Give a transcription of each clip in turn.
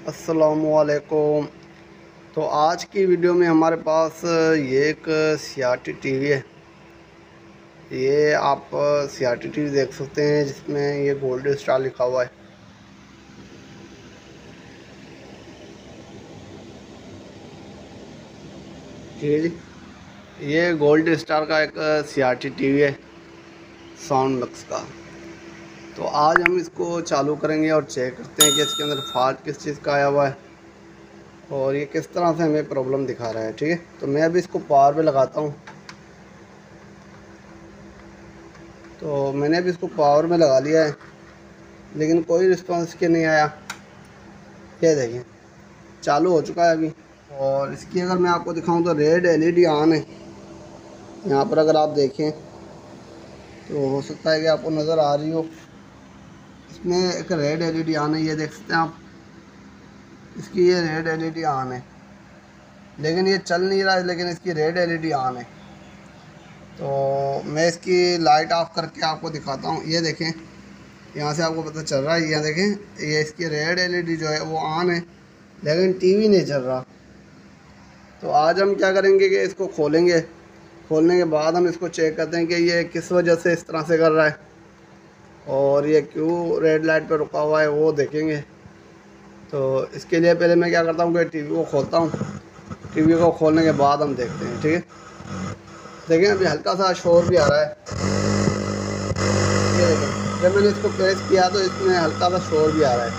अस्सलामुअलैकुम। तो आज की वीडियो में हमारे पास ये एक सीआरटी टीवी है। ये आप सीआरटी टीवी देख सकते हैं जिसमें ये गोल्ड स्टार लिखा हुआ है। ठीक है जी, ये गोल्ड स्टार का एक सीआरटी टीवी है साउंड मिक्स का। तो आज हम इसको चालू करेंगे और चेक करते हैं कि इसके अंदर फॉल्ट किस चीज़ का आया हुआ है और ये किस तरह से हमें प्रॉब्लम दिखा रहा है। ठीक है, तो मैं अभी इसको पावर पे लगाता हूँ। तो मैंने अभी इसको पावर में लगा लिया है लेकिन कोई रिस्पांस इसके नहीं आया। ये देखें, चालू हो चुका है अभी। और इसकी अगर मैं आपको दिखाऊं तो रेड एलईडी ऑन है। यहाँ पर अगर आप देखें तो हो सकता है कि आपको नज़र आ रही हो, इसमें एक रेड एलईडी ऑन है। ये देख सकते हैं आप, इसकी ये रेड एलईडी ऑन है लेकिन ये चल नहीं रहा है, लेकिन इसकी रेड एलईडी ऑन है। तो मैं इसकी लाइट ऑफ करके आपको दिखाता हूँ। ये देखें, यहाँ से आपको पता चल रहा है। ये देखें, ये इसकी रेड एलईडी जो है वो ऑन है लेकिन टीवी नहीं चल रहा। तो आज हम क्या करेंगे कि इसको खोलेंगे। खोलने के बाद हम इसको चेक करते हैं कि ये किस वजह से इस तरह से कर रहा है और ये क्यों रेड लाइट पर रुका हुआ है वो देखेंगे। तो इसके लिए पहले मैं क्या करता हूँ कि टीवी को खोलता हूँ। टीवी को खोलने के बाद हम देखते हैं। ठीक है, देखें अभी हल्का सा शोर भी आ रहा है। ये देखें, जब मैंने इसको प्रेस किया तो इसमें हल्का सा शोर भी आ रहा है।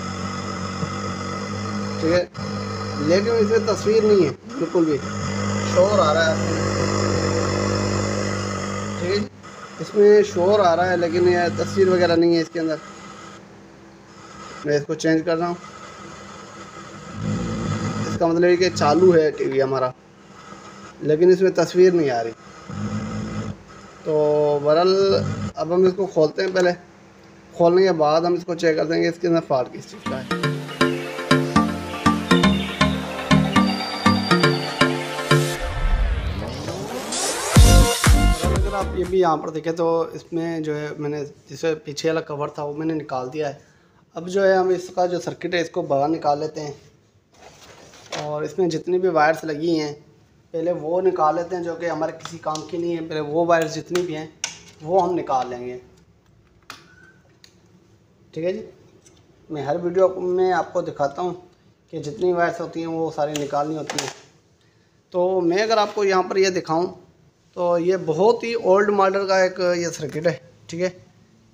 ठीक है, लेकिन इसमें तस्वीर नहीं है, बिल्कुल भी शोर आ रहा है। ठीक है, इसमें शोर आ रहा है लेकिन ये तस्वीर वगैरह नहीं है इसके अंदर। मैं इसको चेंज कर रहा हूँ। इसका मतलब है कि चालू है टीवी हमारा लेकिन इसमें तस्वीर नहीं आ रही। तो बहरहाल अब हम इसको खोलते हैं। पहले खोलने के बाद हम इसको चेक करते हैं कि इसके अंदर फॉल्ट किस चीज़ का है। अगर आप ये भी यहाँ पर देखें तो इसमें जो है मैंने जिससे पीछे वाला कवर था वो मैंने निकाल दिया है। अब जो है हम इसका जो सर्किट है इसको बाहर निकाल लेते हैं और इसमें जितनी भी वायर्स लगी हैं पहले वो निकाल लेते हैं, जो कि हमारे किसी काम की नहीं है। पहले वो वायर्स जितनी भी हैं वो हम निकाल लेंगे। ठीक है जी, मैं हर वीडियो में आपको दिखाता हूँ कि जितनी वायर्स होती हैं वो सारी निकालनी होती हैं। तो मैं अगर आपको यहाँ पर ये दिखाऊँ तो ये बहुत ही ओल्ड मॉडल का एक ये सर्किट है। ठीक है,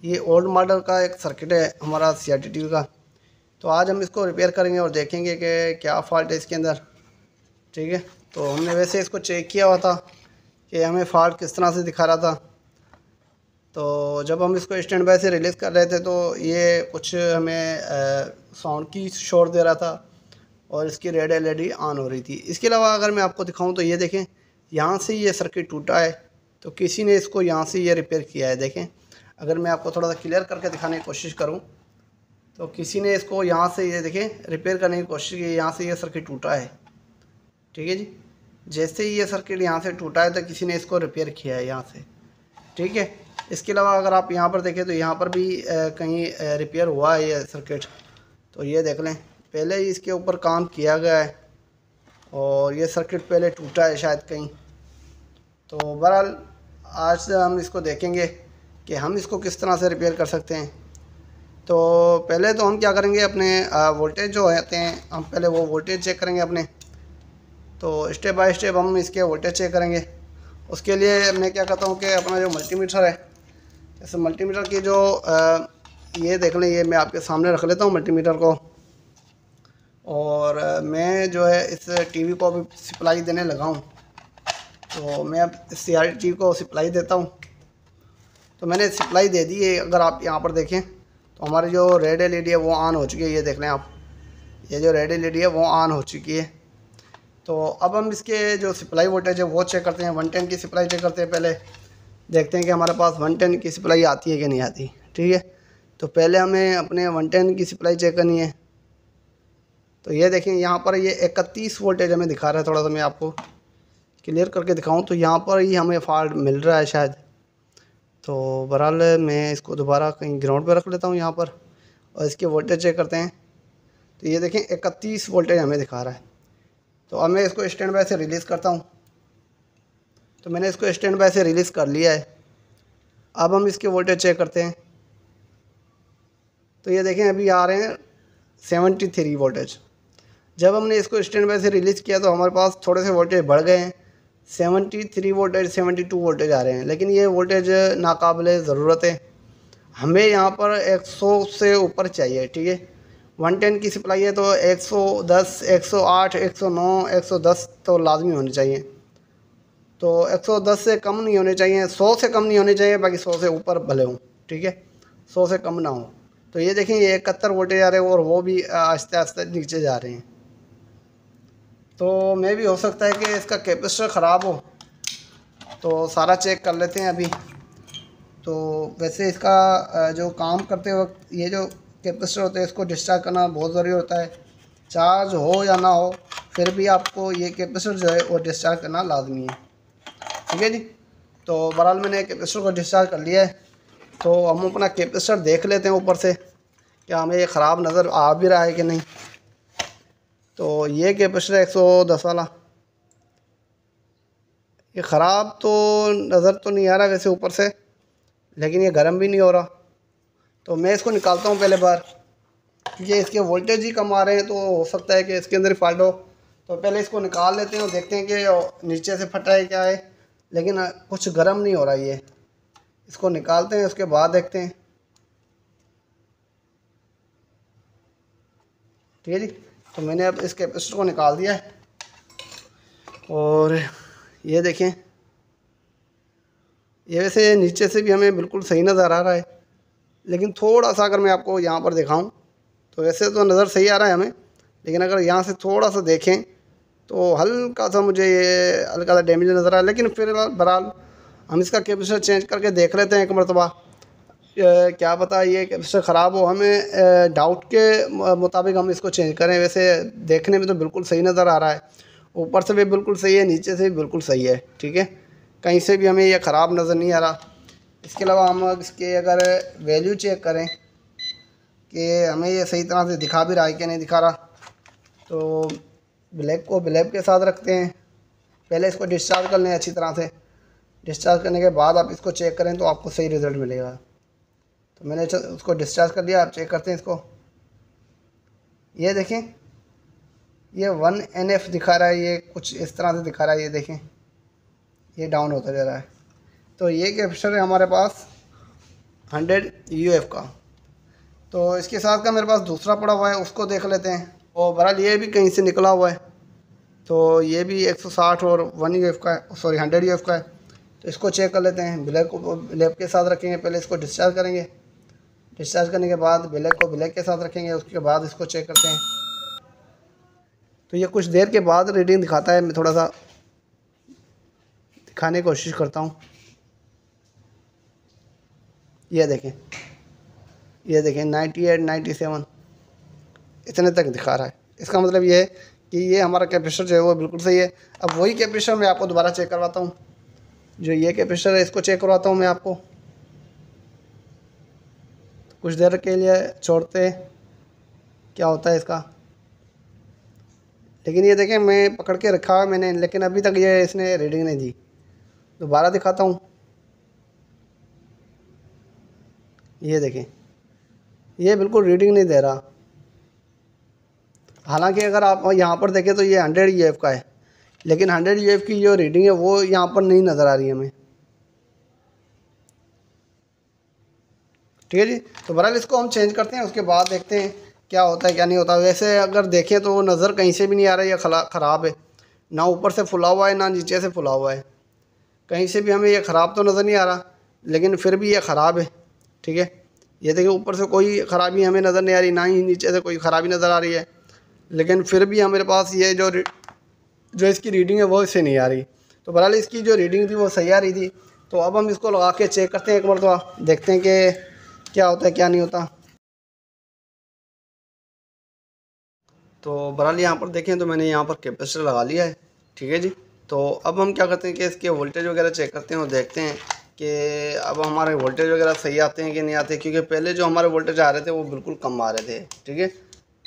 ये ओल्ड मॉडल का एक सर्किट है हमारा सीआरटी टीवी का। तो आज हम इसको रिपेयर करेंगे और देखेंगे कि क्या फ़ॉल्ट है इसके अंदर। ठीक है, तो हमने वैसे इसको चेक किया हुआ था कि हमें फ़ॉल्ट किस तरह से दिखा रहा था। तो जब हम इसको स्टैंड बाय से रिलीज़ कर रहे थे तो ये कुछ हमें साउंड की शोर दे रहा था और इसकी रेड एलईडी ऑन हो रही थी। इसके अलावा अगर मैं आपको दिखाऊं तो ये देखें, यहाँ से ये सर्किट टूटा है तो किसी ने इसको यहाँ से ये रिपेयर किया है। देखें, अगर मैं आपको थोड़ा सा क्लियर करके दिखाने की कोशिश करूँ तो किसी ने इसको यहाँ से ये देखें रिपेयर करने की कोशिश की। यहाँ से ये सर्किट टूटा है। ठीक है जी, जैसे ही ये सर्किट यहाँ से टूटा है तो किसी ने इसको रिपेयर किया है यहाँ से। ठीक है, इसके अलावा अगर आप यहाँ पर देखें तो यहाँ पर भी कहीं रिपेयर हुआ है ये सर्किट। तो ये देख लें, पहले ही इसके ऊपर काम किया गया है और ये सर्किट पहले टूटा है शायद कहीं। तो बहरहाल आज हम इसको देखेंगे कि हम इसको किस तरह से रिपेयर कर सकते हैं। तो पहले तो हम क्या करेंगे, अपने वोल्टेज जो होते हैं हम पहले वो वोल्टेज चेक करेंगे अपने। तो स्टेप बाय स्टेप हम इसके वोल्टेज चेक करेंगे। उसके लिए मैं क्या करता हूँ कि अपना जो मल्टीमीटर है, जैसे मल्टीमीटर की जो ये देख लें, ये मैं आपके सामने रख लेता हूँ मल्टीमीटर को। और मैं जो है इस टीवी को अभी सप्लाई देने लगा हूँ। तो मैं अब इस सीआरटी टीवी को सप्लाई देता हूँ। तो मैंने सप्लाई दे दी है। अगर आप यहाँ पर देखें तो हमारी जो रेड एलईडी है वो ऑन हो चुकी है। ये देख लें आप, ये जो रेड एलईडी है वो ऑन हो चुकी है। तो अब हम इसके जो सप्लाई वोल्टेज है वो चेक करते हैं। 110 की सप्लाई चेक करते हैं। पहले देखते हैं कि हमारे पास 110 की सप्लाई आती है कि नहीं आती। ठीक है, तो पहले हमें अपने 110 की सप्लाई चेक करनी है। तो ये देखें, यहाँ पर ये 31 वोल्टेज हमें दिखा रहा है। थोड़ा सा मैं आपको क्लियर करके दिखाऊं तो यहाँ पर ही हमें फॉल्ट मिल रहा है शायद। तो बहरहाल मैं इसको दोबारा कहीं ग्राउंड पर रख लेता हूँ यहाँ पर और इसके वोल्टेज चेक करते हैं। तो ये देखें 31 वोल्टेज हमें दिखा रहा है। तो अब मैं इसको स्टैंड बाय से रिलीज़ करता हूँ। तो मैंने इसको स्टैंड बाय से रिलीज़ कर लिया है। अब हम इसके वोल्टेज चेक करते हैं। तो ये देखें अभी आ रहे हैं 73 वोल्टेज। जब हमने इसको स्टैंड बाय से रिलीज़ किया तो हमारे पास थोड़े से वोल्टेज बढ़ गए हैं, 73 वोल्टेज 72 वोल्टेज आ रहे हैं। लेकिन ये वोल्टेज नाकाबिले ज़रूरत है, हमें यहाँ पर 100 से ऊपर चाहिए। ठीक है, 110 की सप्लाई है तो 110, 108, 109, 110 तो लाजमी होने चाहिए। तो 110 से कम नहीं होने चाहिए, 100 से कम नहीं होने चाहिए, बाकी 100 से ऊपर भले हों। ठीक है, 100 से कम ना हो। तो ये देखें ये 71 वोल्टेज आ रहे हैं और वो भी आहिस्ते आहिस्ते नीचे जा रहे हैं। तो मे भी हो सकता है कि इसका कैपेसिटर ख़राब हो, तो सारा चेक कर लेते हैं अभी। तो वैसे इसका जो काम करते वक्त ये जो कैपेसिटर होते हैं इसको डिस्चार्ज करना बहुत ज़रूरी होता है। चार्ज हो या ना हो फिर भी आपको ये कैपेसिटर जो है वो डिस्चार्ज करना लाजमी है। ठीक है जी। तो बहरहाल मैंने कैपेसिटर को डिस्चार्ज कर लिया है। तो हम अपना कैपेसिटर देख लेते हैं ऊपर से, क्या हमें ये ख़राब नज़र आ भी रहा है कि नहीं। तो ये कैपेसिटर 110 वाला, ये ख़राब तो नज़र तो नहीं आ रहा वैसे ऊपर से, लेकिन ये गर्म भी नहीं हो रहा। तो मैं इसको निकालता हूँ पहले बार, क्योंकि इसके वोल्टेज ही कम आ रहे हैं तो हो सकता है कि इसके अंदर फॉल्ट हो। तो पहले इसको निकाल लेते हैं और देखते हैं कि नीचे से फटा है क्या है, लेकिन कुछ गर्म नहीं हो रहा ये। इसको निकालते हैं, उसके बाद देखते हैं। ठीक है जी। तो मैंने अब इस कैपेसिटर को निकाल दिया है और ये देखें, ये वैसे नीचे से भी हमें बिल्कुल सही नज़र आ रहा है, लेकिन थोड़ा सा अगर मैं आपको यहाँ पर दिखाऊं तो वैसे तो नज़र सही आ रहा है हमें, लेकिन अगर यहाँ से थोड़ा सा देखें तो हल्का सा मुझे ये हल्का सा डैमेज नज़र आ रहा है। लेकिन फिर बहरहाल हम इसका कैपेसिटर चेंज करके देख लेते हैं एक मरतबा, क्या पता ये कैपेसिटर ख़राब हो। हमें डाउट के मुताबिक हम इसको चेंज करें। वैसे देखने में तो बिल्कुल सही नज़र आ रहा है, ऊपर से भी बिल्कुल सही है, नीचे से भी बिल्कुल सही है। ठीक है, कहीं से भी हमें ये ख़राब नज़र नहीं आ रहा। इसके अलावा हम इसके अगर वैल्यू चेक करें कि हमें ये सही तरह से दिखा भी रहा है कि नहीं दिखा रहा, तो ब्लैक को ब्लैक के साथ रखते हैं। पहले इसको डिस्चार्ज कर लें अच्छी तरह से। डिस्चार्ज करने के बाद आप इसको चेक करें तो आपको सही रिज़ल्ट मिलेगा। तो मैंने उसको डिस्चार्ज कर दिया। आप चेक करते हैं इसको, ये देखें ये 1 NF दिखा रहा है, ये कुछ इस तरह से दिखा रहा है। ये देखें ये डाउन होता जा रहा है। तो ये कैपेसिटर है हमारे पास 100 UF का। तो इसके साथ का मेरे पास दूसरा पड़ा हुआ है, उसको देख लेते हैं। और बहरहाल ये भी कहीं से निकला हुआ है, तो ये भी 160 और 1 UF का है, सॉरी 100 UF का है। तो इसको चेक कर लेते हैं। ब्लैक को ब्लैक के साथ रखेंगे, पहले इसको डिस्चार्ज करेंगे। डिस्चार्ज करने के बाद ब्लैक को ब्लैक के साथ रखेंगे, उसके बाद इसको चेक करते हैं। तो ये कुछ देर के बाद रीडिंग दिखाता है। मैं थोड़ा सा दिखाने की कोशिश करता हूँ। ये देखें 98, 97 इतने तक दिखा रहा है। इसका मतलब ये है कि ये हमारा कैपेसिटर जो है वो बिल्कुल सही है। अब वही कैपेसिटर मैं आपको दोबारा चेक करवाता हूँ। जो ये कैपेसिटर है इसको चेक करवाता हूँ मैं आपको। कुछ देर के लिए छोड़ते क्या होता है इसका। लेकिन ये देखें मैं पकड़ के रखा है मैंने, लेकिन अभी तक ये इसने रीडिंग नहीं दी। दोबारा दिखाता हूँ। ये देखें ये बिल्कुल रीडिंग नहीं दे रहा। हालांकि अगर आप यहाँ पर देखें तो ये 100 UF का है, लेकिन 100 UF की जो रीडिंग है वो यहाँ पर नहीं नज़र आ रही है हमें। ठीक है जी। तो बहरहाल इसको हम चेंज करते हैं, उसके बाद देखते हैं क्या होता है क्या नहीं होता। वैसे अगर देखें तो नज़र कहीं से भी नहीं आ रहा है, ये ख़राब है। ना ऊपर से फुला हुआ है ना नीचे से फुला हुआ है, कहीं से भी हमें ये ख़राब तो नज़र नहीं आ रहा, लेकिन फिर भी ये ख़राब है। ठीक है, ये देखिए ऊपर से कोई ख़राबी हमें नज़र नहीं आ रही, ना ही नीचे से कोई ख़राबी नज़र आ रही है, लेकिन फिर भी हमारे पास ये जो इसकी रीडिंग है वो इससे नहीं आ रही। तो बहरहाल इसकी जो रीडिंग थी वो सही आ रही थी। तो अब हम इसको लगा के चेक करते हैं एक बार, तो देखते हैं कि क्या होता है क्या नहीं होता। तो बहरहाल यहाँ पर देखें तो मैंने यहाँ पर कैपेसिटर लगा लिया है। ठीक है जी। तो अब हम क्या करते हैं कि इसके वोल्टेज वगैरह चेक करते हैं और देखते हैं कि अब हमारे वोल्टेज वगैरह सही आते हैं कि नहीं आते, क्योंकि पहले जो हमारे वोल्टेज आ रहे थे वो बिल्कुल कम आ रहे थे। ठीक है,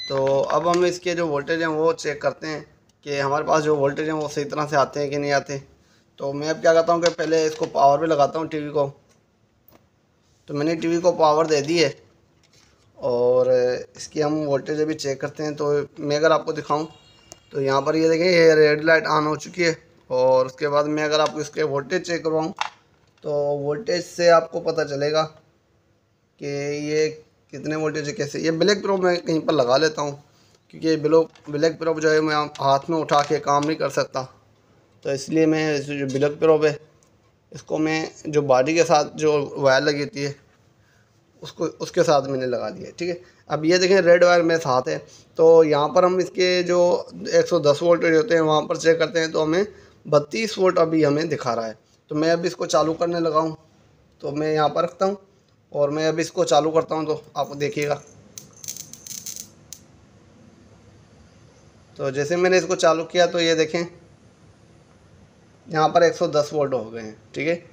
तो अब हम इसके जो वोल्टेज हैं वो चेक करते हैं कि हमारे पास जो वोल्टेज हैं वो सही तरह से आते हैं कि नहीं आते। तो मैं अब क्या करता हूँ कि पहले इसको पावर पे लगाता हूँ टीवी को। तो मैंने टीवी को पावर दे दी है और इसकी हम वोल्टेज अभी चेक करते हैं। तो मैं अगर आपको दिखाऊं तो यहाँ पर ये देखें, ये रेड लाइट ऑन हो चुकी है। और उसके बाद मैं अगर आपको इसके वोल्टेज चेक करवाऊँ तो वोल्टेज से आपको पता चलेगा कि ये कितने वोल्टेज है कैसे। ये ब्लैक प्रो मैं कहीं पर लगा लेता हूँ क्योंकि ब्लैक प्रो जो है मैं हाथ में उठा के काम नहीं कर सकता। तो इसलिए मैं जो ब्लैक प्रो पे इसको मैं जो बॉडी के साथ जो वायर लगी होती है उसके साथ मैंने लगा दिया, ठीक है। अब ये देखें रेड वायर मेरे साथ है। तो यहाँ पर हम इसके जो 110 वोल्टेज होते हैं वहाँ पर चेक करते हैं तो हमें 32 वोल्ट अभी हमें दिखा रहा है। तो मैं अब इसको चालू करने लगा हूँ। तो मैं यहाँ पर रखता हूँ और मैं अब इसको चालू करता हूँ तो आप देखिएगा। तो जैसे मैंने इसको चालू किया तो ये देखें यहाँ पर 110 वोल्ट हो गए हैं, ठीक है।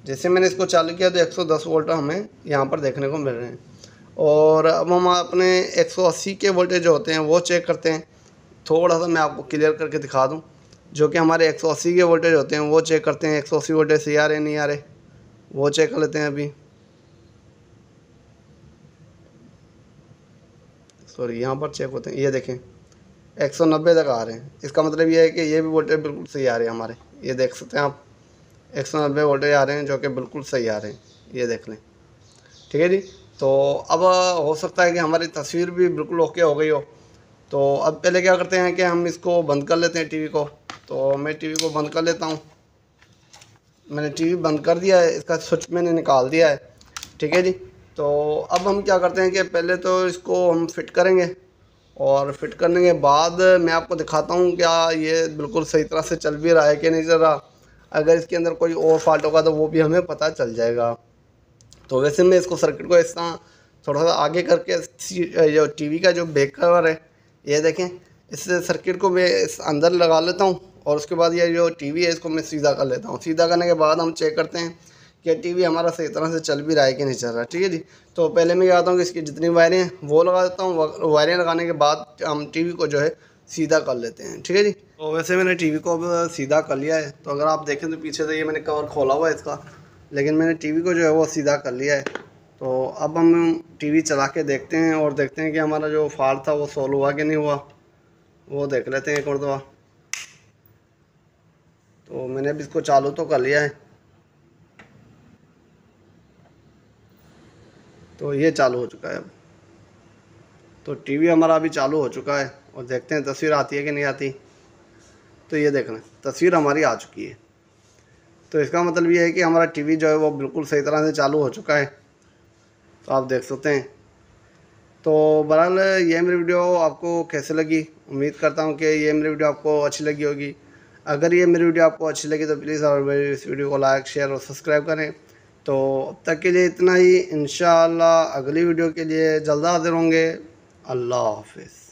जैसे मैंने इसको चालू किया तो 110 वोल्ट हमें यहाँ पर देखने को मिल रहे हैं। और अब हम अपने 180 के वोल्टेज जो होते हैं वो चेक करते हैं। थोड़ा सा मैं आपको क्लियर करके दिखा दूँ। जो कि हमारे 180 के वोल्टेज होते हैं वो चेक करते हैं। 180 वोल्टेज सही आ रहे नहीं आ रहे वो चेक कर लेते हैं। अभी सॉरी यहाँ पर चेक होते हैं, ये देखें 190 तक आ रहे हैं। इसका मतलब ये है कि ये भी वोल्टेज बिल्कुल सही आ रहे हैं हमारे। ये देख सकते हैं आप 190 वोल्टेज आ रहे हैं जो कि बिल्कुल सही आ रहे हैं, ये देख लें, ठीक है जी। तो अब हो सकता है कि हमारी तस्वीर भी बिल्कुल ओके हो गई हो। तो अब पहले क्या करते हैं कि हम इसको बंद कर लेते हैं टीवी को। तो मैं टीवी को बंद कर लेता हूँ। मैंने टीवी बंद कर दिया है, इसका स्विच मैंने निकाल दिया है, ठीक है जी। तो अब हम क्या करते हैं कि पहले तो इसको हम फिट करेंगे और फिट करने के बाद मैं आपको दिखाता हूँ क्या ये बिल्कुल सही तरह से चल भी रहा है कि नहीं चल रहा। अगर इसके अंदर कोई और फॉल्ट होगा तो वो भी हमें पता चल जाएगा। तो वैसे मैं इसको सर्किट को इस तरह थोड़ा सा आगे करके जो टीवी का जो बैक कवर है ये देखें, इस सर्किट को मैं इस अंदर लगा लेता हूँ और उसके बाद ये जो टीवी है इसको मैं सीधा कर लेता हूँ। सीधा करने के बाद हम चेक करते हैं कि टीवी हमारा सही तरह से चल भी रहा है कि नहीं चल रहा, ठीक है जी। तो पहले मैं क्या करता हूँ कि इसकी जितनी वायरें हैं वो लगा देता हूँ। वायरें लगाने के बाद हम टीवी को जो है सीधा कर लेते हैं, ठीक है जी। तो वैसे मैंने टीवी को अब सीधा कर लिया है। तो अगर आप देखें तो पीछे से ये मैंने कवर खोला हुआ है इसका, लेकिन मैंने टीवी को जो है वो सीधा कर लिया है। तो अब हम टीवी चला के देखते हैं और देखते हैं कि हमारा जो फॉल्ट था वो सॉल्व हुआ कि नहीं हुआ, वो देख लेते हैं एक और दफ़ा। तो मैंने अब इसको चालू तो कर लिया है। तो ये चालू हो चुका है अब। तो टीवी हमारा अभी चालू हो चुका है और देखते हैं तस्वीर आती है कि नहीं आती। तो ये देख लें तस्वीर हमारी आ चुकी है। तो इसका मतलब ये है कि हमारा टीवी जो है वो बिल्कुल सही तरह से चालू हो चुका है। तो आप देख सकते हैं। तो बहरहाल ये मेरी वीडियो आपको कैसे लगी, उम्मीद करता हूँ कि ये मेरी वीडियो आपको अच्छी लगी होगी। अगर ये मेरी वीडियो आपको अच्छी लगी तो प्लीज़ और मेरी इस वीडियो को लाइक शेयर और सब्सक्राइब करें। तो अब तक के लिए इतना ही। इंशाअल्लाह अगली वीडियो के लिए जल्द हाजिर होंगे। अल्लाह हाफिज़।